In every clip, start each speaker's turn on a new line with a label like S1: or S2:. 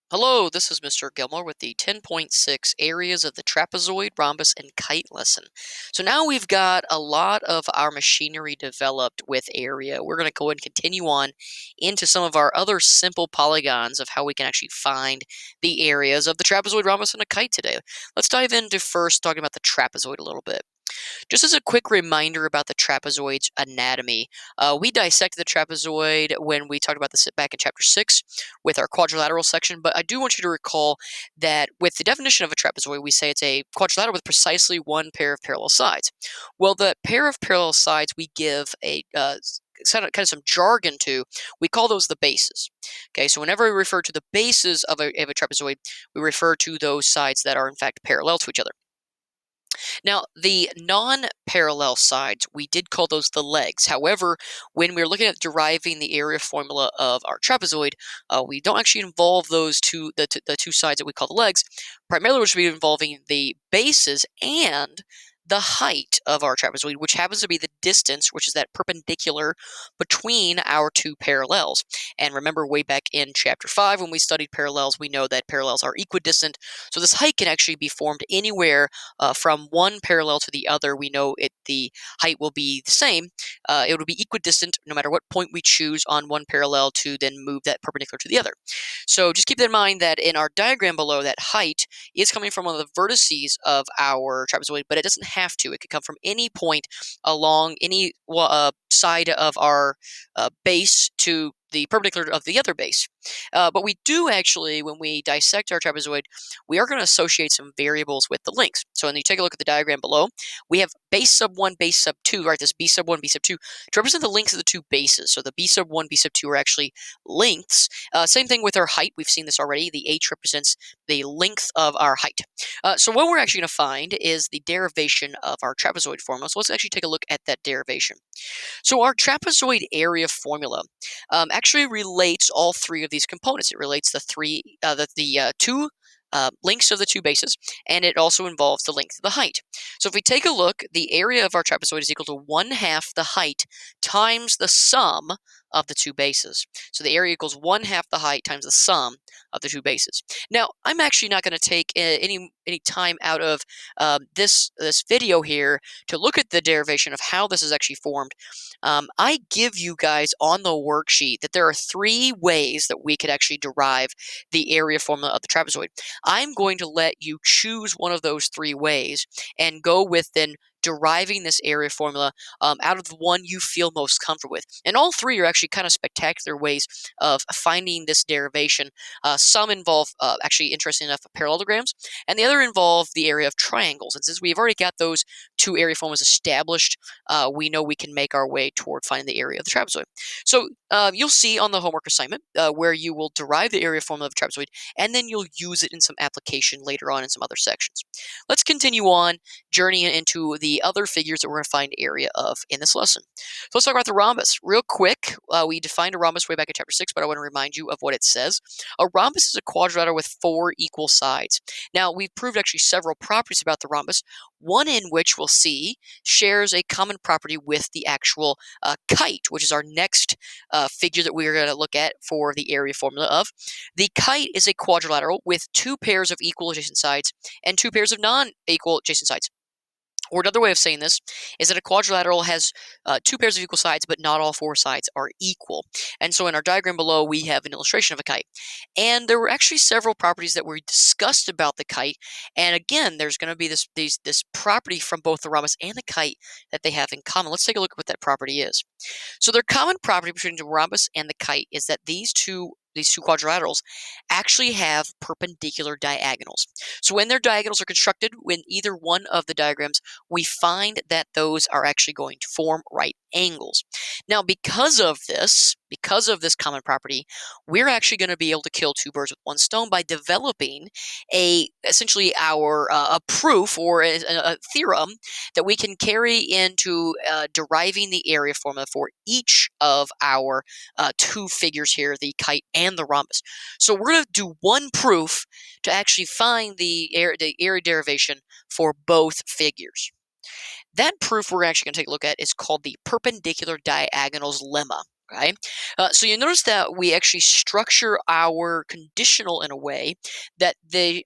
S1: Hello, this is Mr. Gilmore with the 10.6 areas of the trapezoid, rhombus, and kite lesson. So now we've got a lot of our machinery developed with area. We're going to go and continue on into some of our other simple polygons of how we can actually find the areas of the trapezoid, rhombus, and a kite today. Let's dive into first talking about the trapezoid a little bit. Just as a quick reminder about the trapezoid's anatomy, we dissected the trapezoid when we talked about this back in chapter 6 with our quadrilateral section, but I do want you to recall that with the definition of a trapezoid, we say it's a quadrilateral with precisely one pair of parallel sides. Well, the pair of parallel sides we give a kind of some jargon to, we call those the bases. Okay, so whenever we refer to the bases of a trapezoid, we refer to those sides that are in fact parallel to each other. Now, the non-parallel sides, we did call those the legs. However, when we're looking at deriving the area formula of our trapezoid, we don't actually involve those the two sides that we call the legs. Primarily, which will be involving the bases and the height of our trapezoid, which happens to be the distance, which is that perpendicular between our two parallels. And remember, way back in chapter 5, when we studied parallels, we know that parallels are equidistant. So this height can actually be formed anywhere from one parallel to the other. We know the height will be the same. It will be equidistant no matter what point we choose on one parallel to then move that perpendicular to the other. So just keep in mind that in our diagram below, that height is coming from one of the vertices of our trapezoid, but it doesn't have to. It could come from any point along any side of our base to the perpendicular of the other base. But we do actually, when we dissect our trapezoid, we are going to associate some variables with the lengths. So when you take a look at the diagram below, we have base sub 1, base sub 2, right? This b sub 1, b sub 2 to represent the lengths of the two bases. So the b sub 1, b sub 2 are actually lengths. Same thing with our height. We've seen this already. The h represents the length of our height. So what we're actually going to find is the derivation of our trapezoid formula. So let's actually take a look at that derivation. So our trapezoid area formula actually relates all three of these components. It relates the two lengths of the two bases, and it also involves the length of the height. So if we take a look, the area of our trapezoid is equal to 1/2 the height times the sum of the two bases. So the area equals 1/2 the height times the sum of the two bases. Now, I'm actually not going to take any time out of this video here to look at the derivation of how this is actually formed. I give you guys on the worksheet that there are 3 ways that we could actually derive the area formula of the trapezoid. I'm going to let you choose one of those 3 ways and go with then deriving this area formula out of the one you feel most comfortable with. And all 3 are actually kind of spectacular ways of finding this derivation. Some involve, actually interesting enough, parallelograms, and the other involve the area of triangles. And since we've already got those 2 area formulas established, we know we can make our way toward finding the area of the trapezoid. So you'll see on the homework assignment where you will derive the area formula of the trapezoid, and then you'll use it in some application later on in some other sections. Let's continue on journeying into the other figures that we're going to find area of in this lesson. So let's talk about the rhombus. Real quick, we defined a rhombus way back in chapter 6, but I want to remind you of what it says. A rhombus is a quadrilateral with 4 equal sides. Now, we've proved actually several properties about the rhombus, one in which we'll see shares a common property with the actual kite, which is our next figure that we're going to look at for the area formula of. The kite is a quadrilateral with 2 pairs of equal adjacent sides and 2 pairs of non-equal adjacent sides. Or another way of saying this is that a quadrilateral has 2 pairs of equal sides, but not all 4 sides are equal. And so in our diagram below, we have an illustration of a kite. And there were actually several properties that were discussed about the kite. And again, there's going to be this property from both the rhombus and the kite that they have in common. Let's take a look at what that property is. So their common property between the rhombus and the kite is that these two quadrilaterals actually have perpendicular diagonals. So when their diagonals are constructed in either one of the diagrams, we find that those are actually going to form right angles. Now, because of this common property, we're actually going to be able to kill 2 birds with 1 stone by developing essentially our a proof or a theorem that we can carry into deriving the area formula for each of our 2 figures here, the kite and the rhombus. So we're going to do one proof to actually find the area derivation for both figures. That proof we're actually going to take a look at is called the perpendicular diagonals lemma. Okay, so you notice that we actually structure our conditional in a way that the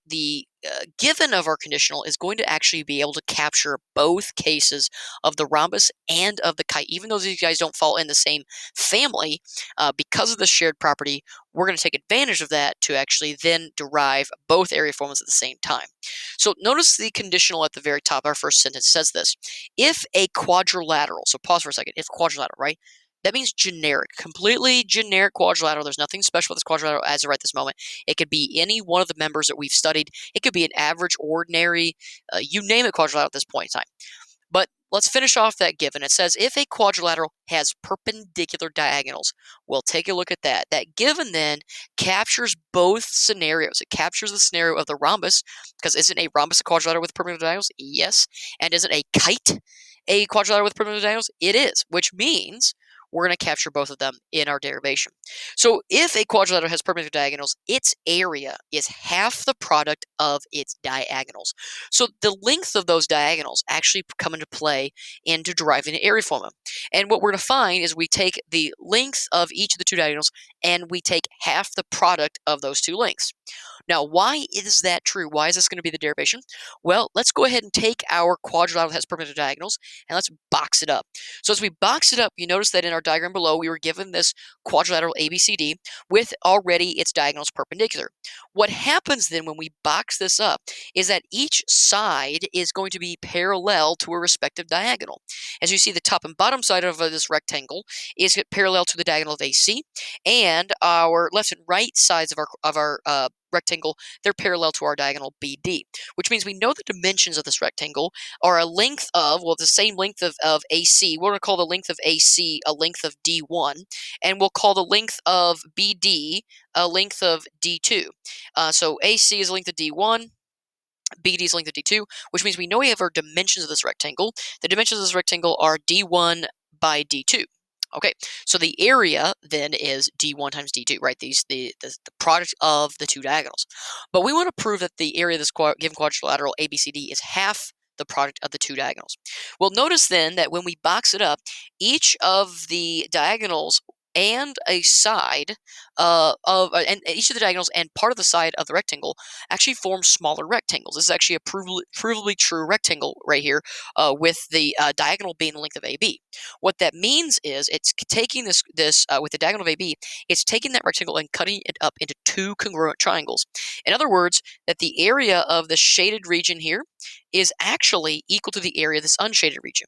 S1: given of our conditional is going to actually be able to capture both cases of the rhombus and of the kite. Even though these guys don't fall in the same family, because of the shared property, we're going to take advantage of that to actually then derive both area formulas at the same time. So notice the conditional at the very top. Our first sentence says this: if a quadrilateral, so pause for a second, if quadrilateral, right? That means generic, completely generic quadrilateral. There's nothing special with this quadrilateral as of right this moment. It could be any one of the members that we've studied. It could be an average, ordinary, you name it quadrilateral at this point in time. But let's finish off that given. It says if a quadrilateral has perpendicular diagonals. We'll take a look at that. That given then captures both scenarios. It captures the scenario of the rhombus, because isn't a rhombus a quadrilateral with perpendicular diagonals? Yes. And isn't a kite a quadrilateral with perpendicular diagonals? It is, which means we're going to capture both of them in our derivation. So if a quadrilateral has perpendicular diagonals, its area is half the product of its diagonals. So the length of those diagonals actually come into play into deriving the area formula. And what we're going to find is we take the length of each of the two diagonals and we take half the product of those two lengths. Now, why is that true? Why is this going to be the derivation? Well, let's go ahead and take our quadrilateral that has perpendicular diagonals and let's box it up. So as we box it up, you notice that in our diagram below, we were given this quadrilateral ABCD with already its diagonals perpendicular. What happens then when we box this up is that each side is going to be parallel to a respective diagonal. As you see, the top and bottom side of this rectangle is parallel to the diagonal of AC, and our left and right sides of our rectangle, they're parallel to our diagonal BD, which means we know the dimensions of this rectangle are a length of, well, the same length of AC. We're going to call the length of AC a length of D1, and we'll call the length of BD a length of D2. So AC is a length of D1, BD is length of D2, which means we know we have our dimensions of this rectangle. The dimensions of this rectangle are D1 by D2. Okay, so the area then is D1 times D2, right? The product of the two diagonals. But we want to prove that the area of this given quadrilateral ABCD is half the product of the two diagonals. Well, notice then that when we box it up, each of the diagonals and a side and each of the diagonals and part of the side of the rectangle actually form smaller rectangles. This is actually a provably true rectangle right here, with the diagonal being the length of AB. What that means is it's taking this with the diagonal of AB, it's taking that rectangle and cutting it up into two congruent triangles. In other words, that the area of the shaded region here is actually equal to the area of this unshaded region.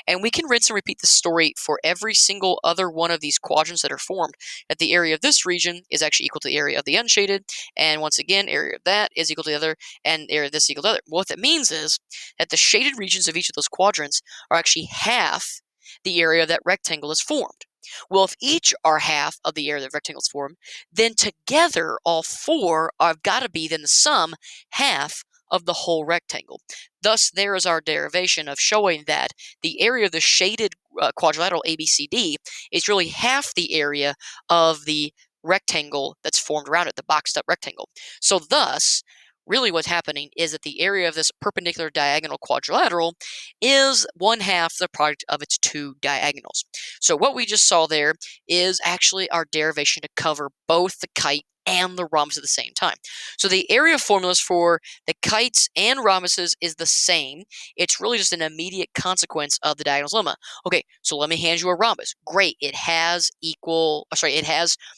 S1: And we can rinse and repeat the story for every single other one of these quadrants that are formed, that the area of this region is actually equal to the area of the unshaded, and once again, area of that is equal to the other, and area of this equal to the other. What that means is that the shaded regions of each of those quadrants are actually half the area that rectangle is formed. Well, if each are half of the area that rectangle is formed, then together all four have got to be then the sum half of the whole rectangle. Thus, there is our derivation of showing that the area of the shaded quadrilateral ABCD is really half the area of the rectangle that's formed around it, the boxed up rectangle. So thus, really what's happening is that the area of this perpendicular diagonal quadrilateral is one half the product of its two diagonals. So what we just saw there is actually our derivation to cover both the kite and the rhombus at the same time. So the area formulas for the kites and rhombuses is the same. It's really just an immediate consequence of the diagonal's lemma. Okay, so let me hand you a rhombus. Great, it has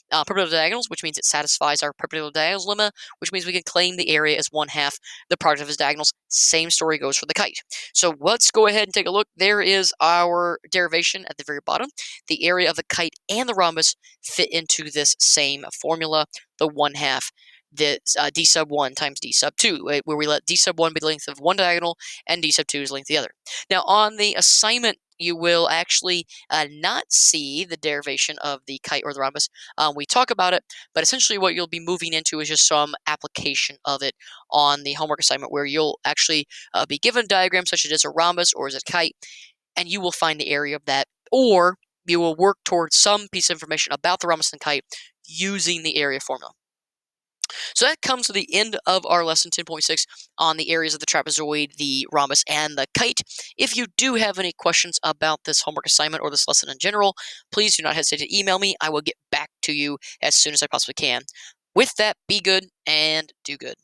S1: perpendicular diagonals, which means it satisfies our perpendicular diagonals lemma, which means we can claim the area as one half the product of its diagonals. Same story goes for the kite. So let's go ahead and take a look. There is our derivation at the very bottom. The area of the kite and the rhombus fit into this same formula, the one half the d sub 1 times d sub 2, right, where we let d sub 1 be the length of one diagonal and d sub 2 is the length of the other. Now, on the assignment, you will actually not see the derivation of the kite or the rhombus. We talk about it, but essentially what you'll be moving into is just some application of it on the homework assignment, where you'll actually be given diagrams such as is a rhombus or is a kite, and you will find the area of that, or you will work towards some piece of information about the rhombus and kite using the area formula. So So that comes to the end of our lesson 10.6 on the areas of the trapezoid, the rhombus, and the kite. If you do have any questions about this homework assignment or this lesson in general, please do not hesitate to email me. I will get back to you as soon as I possibly can. With that, be good and do good.